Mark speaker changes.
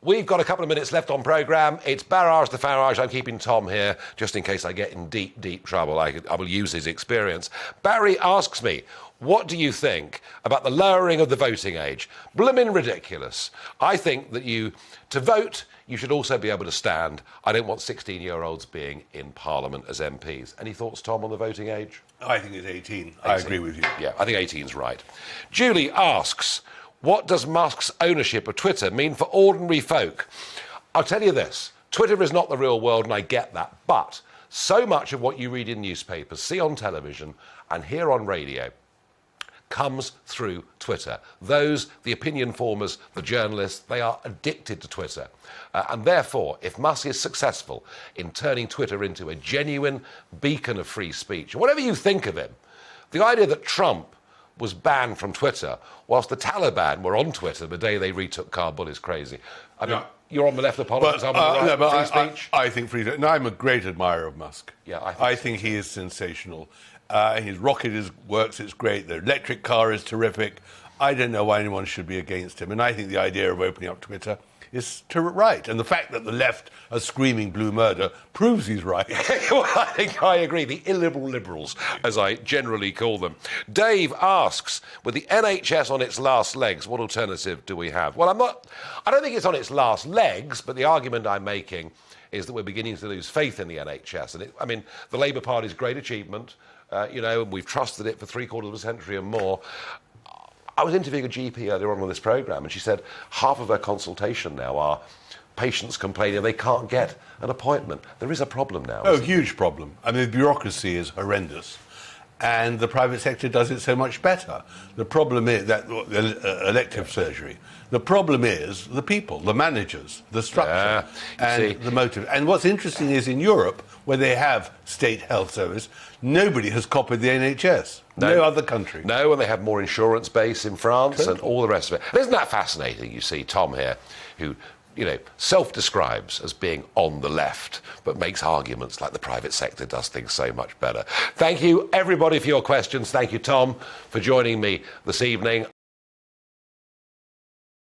Speaker 1: We've got a couple of minutes left on programme. It's Farage the Farage. I'm keeping Tom here just in case I get in deep, deep trouble. I will use his experience. Barry asks me, what do you think about the lowering of the voting age? Blimmin' ridiculous. I think that to vote, you should also be able to stand. I don't want 16-year-olds being in Parliament as MPs. Any thoughts, Tom, on the voting age?
Speaker 2: I think it's 18. I agree with you.
Speaker 1: Yeah, I think 18's right. Julie asks, what does Musk's ownership of Twitter mean for ordinary folk? I'll tell you this, Twitter is not the real world, and I get that, but so much of what you read in newspapers, see on television, and hear on radio comes through Twitter. Those, the opinion formers, the journalists, they are addicted to Twitter. And therefore, if Musk is successful in turning Twitter into a genuine beacon of free speech, whatever you think of him, the idea that Trump was banned from Twitter, whilst the Taliban were on Twitter the day they retook Kabul is crazy. I mean, you're on the left of politics, I'm on the right, free speech?
Speaker 2: I think free speech. And I'm a great admirer of Musk.
Speaker 1: Yeah,
Speaker 2: I think he is sensational. His rocket works, it's great. The electric car is terrific. I don't know why anyone should be against him. And I think the idea of opening up Twitter is right. And the fact that the left are screaming blue murder proves he's right.
Speaker 1: Well, I think I agree. The illiberal liberals, as I generally call them. Dave asks, with the NHS on its last legs, what alternative do we have? Well, I don't think it's on its last legs, but the argument I'm making is that we're beginning to lose faith in the NHS. And the Labour Party's great achievement, we've trusted it for 3/4 of a century and more. I was interviewing a GP earlier on this programme, and she said half of her consultation now are patients complaining they can't get an appointment. There is a problem now.
Speaker 2: Oh, huge problem. I mean, the bureaucracy is horrendous, and the private sector does it so much better. The problem is that elective surgery. The problem is the people, the managers, the structure, and the motive. And what's interesting is in Europe, where they have state health service, nobody has copied the NHS. No other country.
Speaker 1: No, and they have more insurance base in France and all the rest of it. And isn't that fascinating? You see Tom here, who, self-describes as being on the left, but makes arguments like the private sector does things so much better. Thank you, everybody, for your questions. Thank you, Tom, for joining me this evening.